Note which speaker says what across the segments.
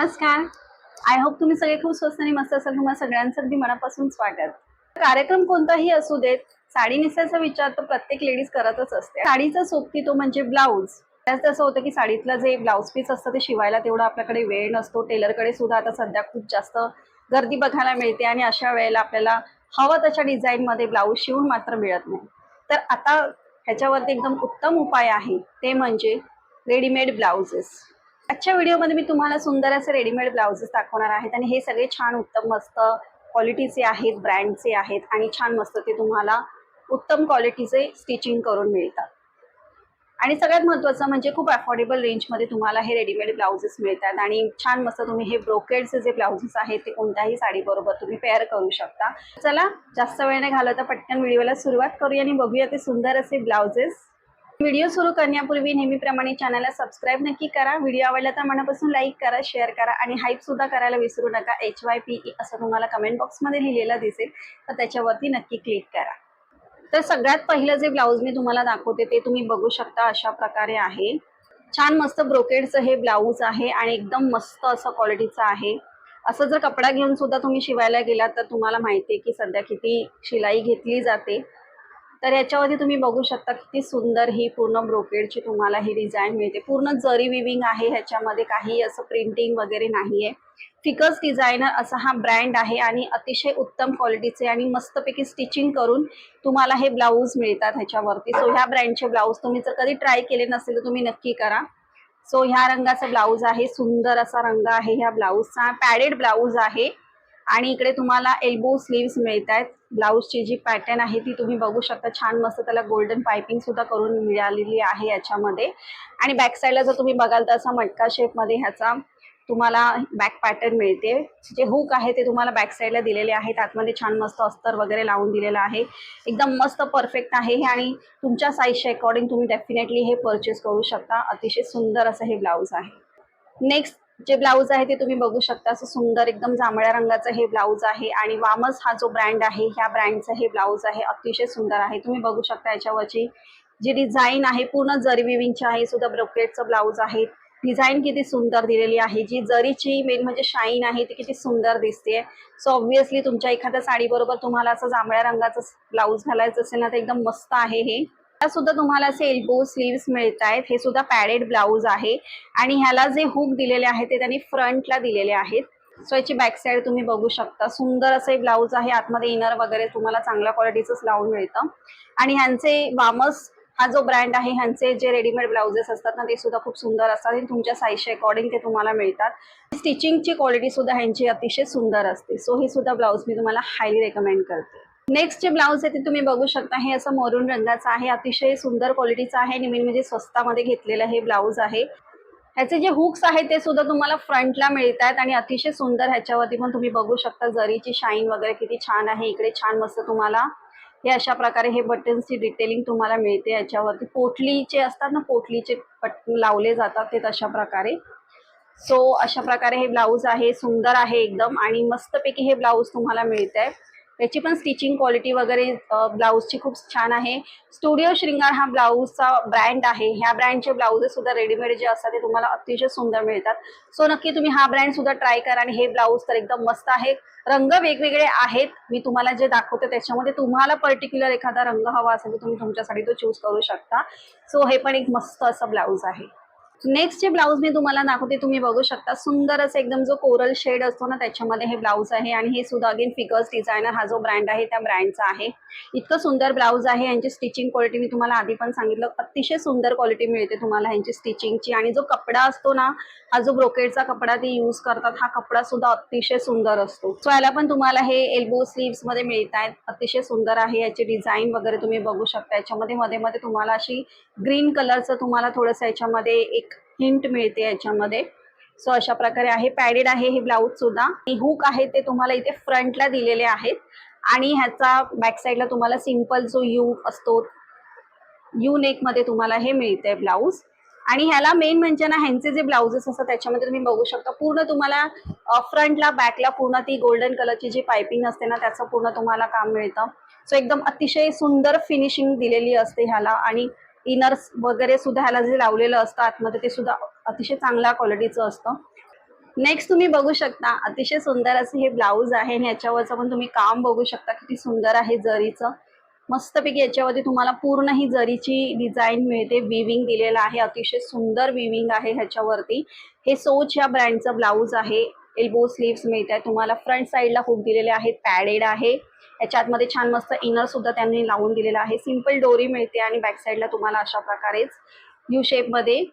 Speaker 1: नमस्कार. I hope तुम्ही सगळे खूप स्वस्त आणि मस्त असाल. तुम्हाला सगळ्यांचं अगदी मनापासून स्वागत. कार्यक्रम कोणताही असू देत, साडी नेसायचा विचार तर प्रत्येक लेडीज करतच असते. साडीचा सोबती तो म्हणजे ब्लाऊज. त्यात असं होतं की साडीतलं जे ब्लाऊज पीस असतं ते शिवायला तेवढा आपल्याकडे वेळ नसतो. टेलरकडे सुद्धा आता सध्या खूप जास्त गर्दी बघायला मिळते आणि अशा वेळेला आपल्याला हवं तशा डिझाईनमध्ये ब्लाऊज शिवून मात्र मिळत नाही. तर आता ह्याच्यावरती एकदम उत्तम उपाय आहे, ते म्हणजे रेडीमेड ब्लाउजेस. आजच्या व्हिडिओमध्ये मी तुम्हाला सुंदर असे रेडीमेड ब्लाउजेस दाखवणार आहेत आणि हे सगळे छान उत्तम मस्त क्वालिटीचे आहेत, ब्रँडचे आहेत आणि छान मस्त ते तुम्हाला उत्तम क्वालिटीचे स्टिचिंग करून मिळतात. आणि सगळ्यात महत्त्वाचं म्हणजे खूप अफोर्डेबल रेंजमध्ये तुम्हाला हे रेडीमेड ब्लाउजेस मिळतात आणि छान मस्त तुम्ही हे ब्रोकेडचे जे ब्लाउजेस आहेत ते कोणत्याही साडीबरोबर तुम्ही पेअर करू शकता. चला जास्त वेळ नाही घालवता पटकन व्हिडिओला सुरुवात करूया आणि बघूया ते सुंदर असे ब्लाउजेस. व्हिडिओ सुरू करण्यापूर्वी नेहमीप्रमाणे चॅनलला सबस्क्राईब नक्की करा. व्हिडिओ आवडला तर मनापासून लाईक करा, शेअर करा आणि हाईप सुद्धा करायला विसरू नका. HYPE असं तुम्हाला कमेंट बॉक्समध्ये लिहिलेलं दिसेल, तर त्याच्यावरती नक्की क्लिक करा. तर सगळ्यात पहिलं जे ब्लाऊज मी तुम्हाला दाखवते ते तुम्ही बघू शकता अशा प्रकारे आहे. छान मस्त ब्रोकेडचं हे ब्लाऊज आहे आणि एकदम मस्त असं क्वालिटीचं आहे. असं जर कपडा घेऊन सुद्धा तुम्ही शिवायला गेलात तर तुम्हाला माहिती आहे की सध्या किती शिलाई घेतली जाते. तर याच्यावरती तुम्ही बघू शकता किती सुंदर ही पूर्ण ब्रोकेडची तुम्हाला ही डिझाईन मिळते. पूर्ण जरी विविंग आहे, ह्याच्यामध्ये काही असं प्रिंटिंग वगैरे नाहीये. फिकस डिझायनर असा हा ब्रँड आहे आणि अतिशय उत्तम क्वालिटीचे आणि मस्तपैकी स्टिचिंग करून तुम्हाला हे ब्लाऊज मिळतात ह्याच्यावरती. सो ह्या ब्रँडचे ब्लाऊज तुम्ही जर कधी ट्राय केले नसेल तर तुम्ही नक्की करा. सो ह्या रंगाचा ब्लाऊज आहे, सुंदर असा रंग आहे ह्या ब्लाऊजचा. पॅडेड ब्लाऊज आहे आणि इकडे तुम्हाला एल्बो स्लीव्स मिळत आहेत. ब्लाऊजची जी पॅटर्न आहे ती तुम्ही बघू शकता. छान मस्त त्याला गोल्डन पायपिंग सुद्धा करून मिळालेली आहे याच्यामध्ये. आणि बॅक साईडला जर तुम्ही बघाल तर असा मटका शेपमध्ये ह्याचा तुम्हाला बॅक पॅटर्न मिळते. जे हुक आहे ते तुम्हाला बॅक साईडला दिलेले आहेत. आतमध्ये छान मस्त अस्तर वगैरे लावून दिलेलं आहे. एकदम मस्त परफेक्ट आहे हे आणि तुमच्या साईजच्या अकॉर्डिंग तुम्ही डेफिनेटली हे परचेस करू शकता. अतिशय सुंदर असं हे ब्लाऊज आहे. नेक्स्ट जे ब्लाऊज आहे ते तुम्ही बघू शकता. असं सुंदर एकदम जांभळ्या रंगाचं हे ब्लाऊज आहे आणि वामस हा जो ब्रँड आहे ह्या ब्रँडचं हे ब्लाऊज आहे. अतिशय सुंदर आहे. तुम्ही बघू शकता याच्यावरची जी डिझाईन आहे पूर्ण जरी विविंगची आहे. सुद्धा ब्रोकेडचं ब्लाऊज आहे. डिझाईन किती सुंदर दिलेली आहे. जी जरीची मेन म्हणजे शाईन आहे ती किती सुंदर दिसते. सो ऑब्व्हियसली तुमच्या एखाद्या साडीबरोबर तुम्हाला असं जांभळ्या रंगाचं ब्लाऊज घालायचं असेल ना तर एकदम मस्त आहे हे. सुद्धा तुम्हाला असे एल्बो स्लीव्स मिळत आहेत. हे सुद्धा पॅडेड ब्लाऊज आहे आणि ह्याला जे हुक दिलेले आहे ते त्यांनी फ्रंटला दिलेले आहेत. सो याची बॅक साईड तुम्ही बघू शकता. सुंदर असं ब्लाऊज आहे. आतमध्ये इनर वगैरे तुम्हाला चांगल्या क्वालिटीचंच लावून मिळतं आणि ह्यांचे वामस हा जो ब्रँड आहे ह्यांचे जे रेडीमेड ब्लाउजेस असतात ना ते सुद्धा खूप सुंदर असतात आणि तुमच्या साईजच्या अकॉर्डिंग ते तुम्हाला मिळतात. स्टिचिंगची क्वालिटी सुद्धा ह्यांची अतिशय सुंदर असते. सो हे सुद्धा ब्लाऊज मी तुम्हाला हायली रेकमेंड करते. नेक्स्ट जे ब्लाऊज आहे ते तुम्ही बघू शकता. हे असं मरून रंगाचं आहे. अतिशय सुंदर क्वालिटीचं आहे आणि मेन म्हणजे स्वस्तामध्ये घेतलेलं हे ब्लाऊज आहे. ह्याचे जे हुक्स आहेत ते सुद्धा तुम्हाला फ्रंटला मिळतात आणि अतिशय सुंदर ह्याच्यावरती पण तुम्ही बघू शकता जरीची शाईन वगैरे किती छान आहे. इकडे छान मस्त तुम्हाला हे अशा प्रकारे हे बटन्सची डिटेलिंग तुम्हाला मिळते. याच्यावरती पोटलीचे असतात ना, पोटलीचे बटन लावले जातात ते तशा प्रकारे. सो अशा प्रकारे हे ब्लाऊज आहे. सुंदर आहे एकदम आणि मस्तपैकी हे ब्लाऊज तुम्हाला मिळतंय. याची पण स्टिचिंग क्वालिटी वगैरे ब्लाऊजची खूप छान आहे. स्टुडिओ श्रृंगार हा ब्लाऊजचा ब्रँड आहे. ह्या ब्रँडचे ब्लाऊजेस सुद्धा रेडीमेड जे असतात ते तुम्हाला अतिशय सुंदर मिळतात. सो नक्की तुम्ही हा ब्रँड सुद्धा ट्राय करा आणि हे ब्लाऊज तर एकदम मस्त आहे. रंग वेगवेगळे आहेत. मी तुम्हाला जे दाखवते त्याच्यामध्ये तुम्हाला पर्टिक्युलर एखादा रंग हवा असेल तर तुम्ही तुमच्यासाठी तो चूज करू शकता. सो हे पण एक मस्त असं ब्लाऊज आहे. नेक्स्ट जे ब्लाऊज मी तुम्हाला दाखवते तुम्ही बघू शकता. सुंदर असं एकदम जो कोरल शेड असतो ना त्याच्यामध्ये हे ब्लाऊज आहे आणि हे सुद्धा अगेन फिगर्स डिझायनर हा जो ब्रँड आहे त्या ब्रँडचा आहे. इतकं सुंदर ब्लाऊज आहे. यांची स्टिचिंग क्वालिटी मी तुम्हाला आधी पण सांगितलं अतिशय सुंदर क्वालिटी मिळते तुम्हाला ह्यांची स्टिचिंगची आणि जो कपडा असतो ना हा जो ब्रोकेडचा कपडा ते यूज करतात हा कपडा सुद्धा अतिशय सुंदर असतो. सो याला पण तुम्हाला हे एल्बो स्लीव्स मध्ये मिळत आहेत. अतिशय सुंदर आहे. याची डिझाईन वगैरे तुम्ही बघू शकता. याच्यामध्ये मध्ये मध्ये तुम्हाला अशी ग्रीन कलरचं तुम्हाला थोडंसं याच्यामध्ये एक हिंट मिळते याच्यामध्ये. सो अशा प्रकारे आहे. पॅडेड आहे हे ब्लाऊज सुद्धा. हुक आहे ते तुम्हाला इथे फ्रंटला दिलेले आहेत आणि ह्याचा बॅक साईडला तुम्हाला सिंपल जो यू असतो यू नेक मध्ये तुम्हाला हे मिळतंय ब्लाऊज. आणि ह्याला मेन म्हणजे ना ह्यांचे जे ब्लाउजेस असतात त्याच्यामध्ये तुम्ही बघू शकता पूर्ण तुम्हाला फ्रंटला बॅकला पूर्ण ती गोल्डन कलरची जी पायपिंग असते ना त्याचं पूर्ण तुम्हाला काम मिळतं. सो एकदम अतिशय सुंदर फिनिशिंग दिलेली असते ह्याला आणि इनर्स वगैरे सुद्धा ह्याला जे लावलेलं असतं आतमध्ये ते सुद्धा अतिशय चांगल्या क्वालिटीचं असतं. नेक्स्ट तुम्ही बघू शकता अतिशय सुंदर असे हे ब्लाऊज आहे आणि याच्यावरचं पण तुम्ही काम बघू शकता किती सुंदर आहे जरीचं. मस्तपैकी याच्यावरती तुम्हाला पूर्ण ही जरीची डिझाईन मिळते, विविंग दिलेलं आहे, अतिशय सुंदर विविंग आहे ह्याच्यावरती. हे सोच या ब्रँडचं ब्लाऊज आहे. एल्बो स्लीव्स मिळत आहे तुम्हाला, फ्रंट साईडला हुक दिलेले आहेत, पॅडेड आहे. याच्या आतमध्ये छान मस्त इनर सुद्धा त्यांनी लावून दिलेलं आहे. सिंपल डोरी मिळते आणि बॅक साईडला तुम्हाला अशा प्रकारेच यू शेपमध्ये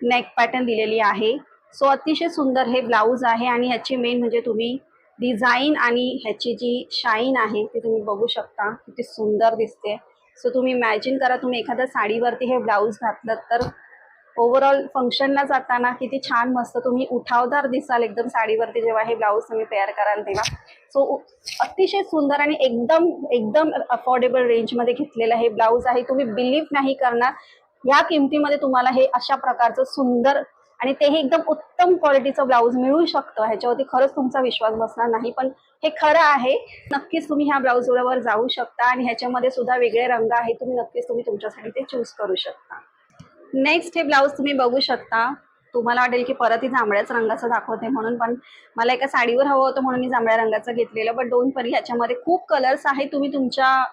Speaker 1: नेक पॅटर्न दिलेली आहे. सो अतिशय सुंदर हे ब्लाऊज आहे आणि ह्याची मेन म्हणजे तुम्ही डिझाईन आणि ह्याची जी शाईन आहे ती तुम्ही बघू शकता किती सुंदर दिसते. सो तुम्ही इमॅजिन करा तुम्ही एखाद्या साडीवरती हे ब्लाऊज घातलं तर ओव्हरऑल फंक्शनला जाताना किती छान मस्त तुम्ही उठावदार दिसाल एकदम साडीवरती जेव्हा हे ब्लाऊज तुम्ही पेअर कराल तेव्हा. सो अतिशय सुंदर आणि एकदम एकदम अफोर्डेबल रेंजमध्ये घेतलेलं हे ब्लाऊज आहे. तुम्ही बिलीव्ह नाही करणार या किमतीमध्ये तुम्हाला हे अशा प्रकारचं सुंदर आणि तेही एकदम उत्तम क्वालिटीचं ब्लाऊज मिळू शकतं. ह्याच्यावरती खरंच तुमचा विश्वास बसणार नाही, पण हे खरं आहे. नक्कीच तुम्ही ह्या ब्लाऊज बरोबर जाऊ शकता आणि ह्याच्यामध्ये सुद्धा वेगळे रंग आहेत, तुम्ही तुमच्यासाठी ते चूज करू शकता. नेक्स्ट हे ब्लाऊज तुम्ही बघू शकता. तुम्हाला वाटेल की परत ही जांभळ्याच रंगाचं दाखवते म्हणून, पण मला एका साडीवर हवं होतं म्हणून मी जांभळ्या रंगाचं घेतलेलं. बट डोंट वरी, ह्याच्यामध्ये खूप कलर्स आहेत, तुम्ही तुमच्या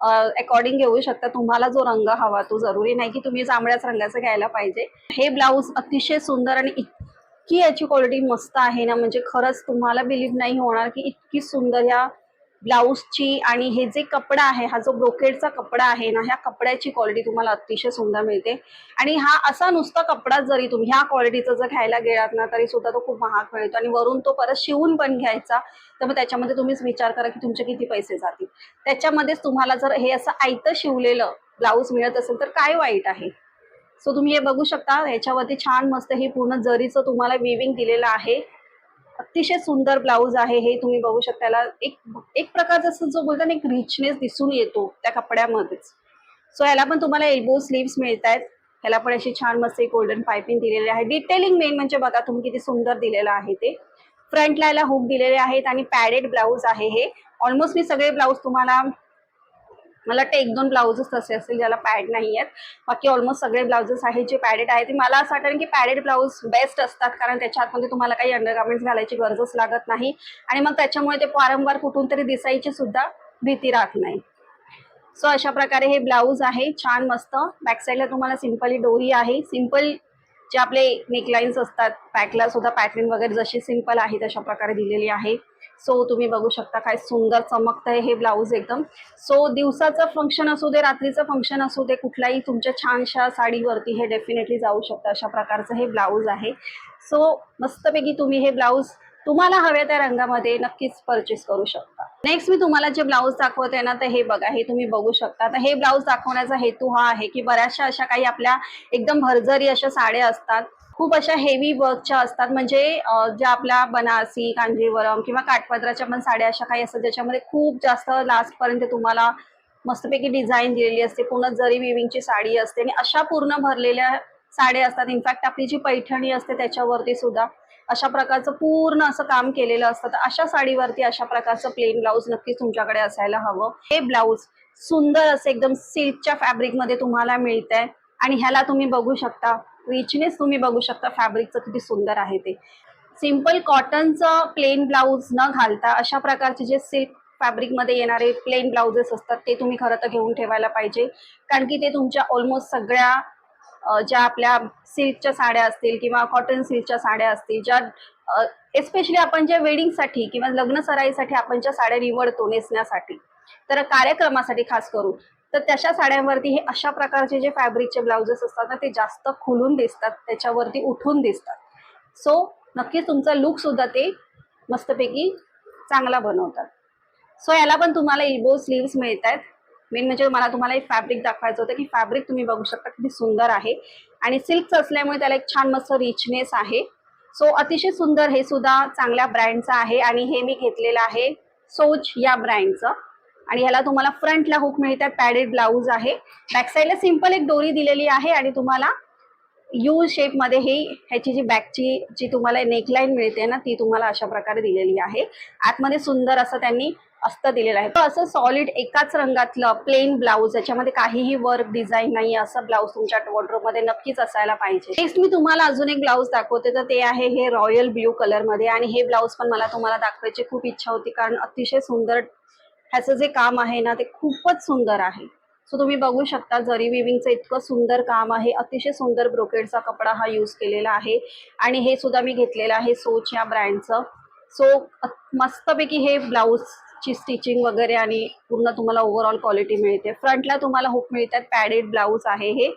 Speaker 1: अकॉर्डिंग घेऊ शकता. तुम्हाला जो रंग हवा तो जरुरी नाही की तुम्ही जांभळ्याच रंगाचं घ्यायला पाहिजे. हे ब्लाऊज अतिशय सुंदर आणि इतकी याची क्वालिटी मस्त आहे ना, म्हणजे खरंच तुम्हाला बिलीव्ह नाही होणार की इतकी सुंदर ह्या ब्लाऊजची आणि हे जे कपडा आहे, हा जो ब्रोकेडचा कपडा आहे ना, ह्या कपड्याची क्वालिटी तुम्हाला अतिशय सुंदर मिळते. आणि हा असा नुसता कपडा जरी तुम्ही ह्या क्वालिटीचा जर घ्यायला गेलात ना तरी सुद्धा तो खूप महाग मिळतो आणि वरून तो परत शिवून पण घ्यायचा, तर मग त्याच्यामध्ये तुम्हीच विचार करा की तुमचे किती पैसे जातील. त्याच्यामध्येच तुम्हाला जर हे असं आयतं शिवलेलं ब्लाऊज मिळत असेल तर काय वाईट आहे. सो तुम्ही हे बघू शकता, ह्याच्यावरती छान मस्त हे पूर्ण जरीचं तुम्हाला विविंग दिलेलं आहे. अतिशय सुंदर ब्लाऊज आहे हे, तुम्ही बघू शकता. त्याला एक एक प्रकारचा असं जो बोलतात ना एक रिचनेस दिसून येतो त्या कपड्यामध्येच. सो याला पण तुम्हाला एल्बो स्लीव्स मिळत आहेत. ह्याला पण अशी छान मस्त एक गोल्डन पायपिंग दिलेली आहे. डिटेलिंग मेन म्हणजे बघा तुम्ही किती सुंदर दिलेलं आहे ते. फ्रंटला याला हुक दिलेले आहेत आणि पॅडेड ब्लाऊज आहे हे. ऑलमोस्ट मी सगळे ब्लाऊज तुम्हाला, मला वाटतं 1-2 ब्लाउजेस तसे असतील ज्याला पॅड नाही आहेत, बाकी ऑलमोस्ट सगळे ब्लाउजेस आहेत जे पॅडेड आहेत. मला असं वाटतं की पॅडेड ब्लाऊज बेस्ट असतात, कारण त्याच्या आतमध्ये तुम्हाला काही अंडरगार्मेंट्स घालायची गरजच लागत नाही आणि मग त्याच्यामुळे ते वारंवार कुठून तरी दिसायची सुद्धा भीती राहत नाही. सो अशा प्रकारे हे ब्लाऊज आहे छान मस्त. बॅक साईडला तुम्हाला सिंपली डोरी आहे. सिंपल जे आपले नेकलाईन्स असतात, बॅकला सुद्धा पॅटर्न वगैरे जशी सिंपल आहे तशा प्रकारे दिलेली आहे. सो तुम्ही बघू शकता काय सुंदर चमकतंय हे ब्लाऊज एकदम. सो दिवसाचं फंक्शन असू दे, रात्रीचं फंक्शन असू दे, कुठल्याही तुमच्या छानशा साडीवरती हे डेफिनेटली जाऊ शकतं. अशा प्रकारचं हे ब्लाऊज आहे. सो मस्तपैकी तुम्ही हे ब्लाऊज तुम्हाला हव्या त्या रंगामध्ये नक्कीच परचेस करू शकता. नेक्स्ट मी तुम्हाला जे ब्लाऊज दाखवते ना, तर हे बघा, हे तुम्ही बघू शकता. तर हे ब्लाऊज दाखवण्याचा हेतू हा आहे की बऱ्याचशा अशा काही आपल्या एकदम भरजरी अशा साड्या असतात, खूप अशा हेवी वर्कच्या असतात, म्हणजे ज्या आपल्या बनारसी, कांजीवरम किंवा काठपदराच्या पण साड्या अशा काही असतात ज्याच्यामध्ये खूप जास्त लास्टपर्यंत तुम्हाला मस्तपैकी डिझाईन दिलेली असते, पूर्ण जरी विविंगची साडी असते आणि अशा पूर्ण भरलेल्या साड्या असतात. इनफॅक्ट आपली जी पैठणी असते त्याच्यावरती सुद्धा अशा प्रकारचं पूर्ण असं काम केलेलं असतं. तर अशा साडीवरती अशा प्रकारचं प्लेन ब्लाऊज नक्कीच तुमच्याकडे असायला हवं. हे ब्लाऊज सुंदर असं एकदम सिल्कच्या फॅब्रिकमध्ये तुम्हाला मिळतंय आणि ह्याला तुम्ही बघू शकता रिचनेस, तुम्ही बघू शकता फॅब्रिकचं किती सुंदर आहे ते. सिंपल कॉटनचं प्लेन ब्लाऊज न घालता अशा प्रकारचे जे सिल्क फॅब्रिकमध्ये येणारे प्लेन ब्लाउजेस असतात ते तुम्ही खरं तर घेऊन ठेवायला पाहिजे, कारण की ते तुमच्या ऑलमोस्ट सगळ्या ज्या आपल्या सिल्कच्या साड्या असतील किंवा कॉटन सिल्कच्या साड्या असतील, ज्या एस्पेशली आपण ज्या वेडिंगसाठी किंवा लग्न सराईसाठी आपण ज्या साड्या निवडतो नेसण्यासाठी, तर कार्यक्रमासाठी खास करून, तर तशा साड्यांवरती हे अशा प्रकारचे जे फॅब्रिकचे ब्लाउजेस असतात ना ते जास्त खुलून दिसतात, त्याच्यावरती उठून दिसतात. सो नक्कीच तुमचा लुक सुद्धा ते मस्तपैकी चांगला बनवतात. सो याला पण तुम्हाला इल्बो स्लीव्स मिळत आहेत. मेन म्हणजे मला तुम्हाला एक फॅब्रिक दाखवायचं होतं की फॅब्रिक तुम्ही बघू शकता किती सुंदर आहे आणि सिल्कचं असल्यामुळे त्याला एक छान मस्त रिचनेस आहे. सो अतिशय सुंदर, हे सुद्धा चांगल्या ब्रँडचं आहे आणि हे मी घेतलेलं आहे सोच या ब्रँडचं आणि ह्याला तुम्हाला फ्रंटला हुक मिळतात, पॅडेड ब्लाऊज आहे. बॅक साईडला सिंपल एक दोरी दिलेली आहे आणि तुम्हाला यू शेप मध्ये ह्याची जी बॅकची जी तुम्हाला नेकलाईन मिळते ना ती तुम्हाला अशा प्रकारे दिलेली आहे. आतमध्ये सुंदर असं त्यांनी अस्तर दिलेलं आहे. असं सॉलिड एकाच रंगातलं प्लेन ब्लाऊज, याच्यामध्ये काहीही वर्क डिझाईन नाही असं ब्लाऊज तुमच्या वॉर्डरोब मध्ये नक्कीच असायला पाहिजे. नेक्स्ट मी तुम्हाला अजून एक ब्लाऊज दाखवते, तर ते आहे हे रॉयल ब्ल्यू कलर मध्ये. आणि हे ब्लाऊज पण मला तुम्हाला दाखवायची खूप इच्छा होती, कारण अतिशय सुंदर ह्याचं जे काम आहे ना ते खूपच सुंदर आहे. सो तुम्ही बघू शकता जरी विविंगचं इतकं सुंदर काम आहे. अतिशय सुंदर ब्रोकेडचा कपडा हा यूज केलेला आहे. आणि हे सुद्धा मी घेतलेलं आहे सोच या ब्रँडचं. सो मस्तपैकी हे ब्लाऊजची स्टिचिंग वगैरे आणि पूर्ण तुम्हाला ओव्हरऑल क्वालिटी मिळते. फ्रंटला तुम्हाला हुक मिळतात, पॅडेड ब्लाऊज आहे हे.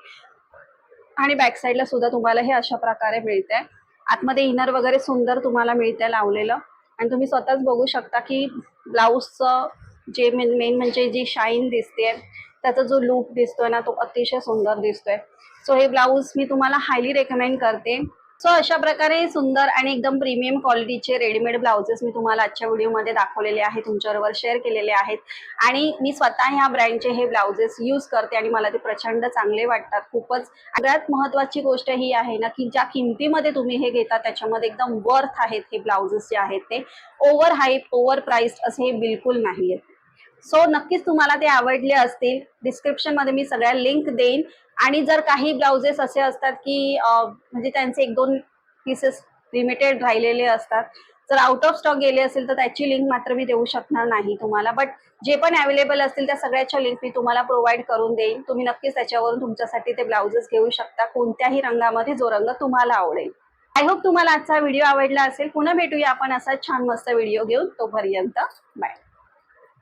Speaker 1: आणि बॅक साईडला सुद्धा तुम्हाला हे अशा प्रकारे मिळतंय. आतमध्ये इनर वगैरे सुंदर तुम्हाला मिळतंय लावलेलं. आणि तुम्ही स्वतःच बघू शकता की ब्लाऊजचं जे मेन म्हणजे जी शाईन दिसते, त्याचा जो लूक दिसतोय ना तो अतिशय सुंदर दिसतोय. सो हे ब्लाऊज मी तुम्हाला हायली रेकमेंड करते. सो अशा प्रकारे सुंदर आणि एकदम प्रीमियम क्वालिटीचे रेडीमेड ब्लाउजेस मी तुम्हाला आजच्या व्हिडिओमध्ये दाखवलेले आहेत, तुमच्याबरोबर शेअर केलेले आहेत. आणि मी स्वतः ह्या ब्रँडचे हे ब्लाउजेस यूज करते आणि मला ते प्रचंड चांगले वाटतात खूपच. सगळ्यात महत्त्वाची गोष्ट ही आहे ना की ज्या किमतीमध्ये तुम्ही हे घेता त्याच्यामध्ये एकदम वर्थ आहेत हे ब्लाउजेस जे आहेत ते. ओव्हर हाईप, ओव्हर प्राइस असे हे बिलकुल नाही आहेत. सो नक्कीच तुम्हाला ते आवडले असतील. डिस्क्रिप्शन मध्ये मी सगळ्या लिंक देईन. आणि जर काही ब्लाउजेस असे असतात की म्हणजे त्यांचे 1-2 पीसेस लिमिटेड राहिलेले असतात, जर आउट ऑफ स्टॉक गेले असेल तर त्याची लिंक मात्र मी देऊ शकणार नाही तुम्हाला. बट जे पण अवेलेबल असतील त्या सगळ्याच्या लिंक मी तुम्हाला प्रोव्हाइड करून देईन. तुम्ही नक्कीच त्याच्यावरून तुमच्यासाठी ते ब्लाउजेस घेऊ शकता कोणत्याही रंगामध्ये, जो रंग तुम्हाला आवडेल. आय होप तुम्हाला आजचा व्हिडिओ आवडला असेल. पुन्हा भेटूया आपण असा छान मस्त व्हिडिओ घेऊन. तोपर्यंत बाय.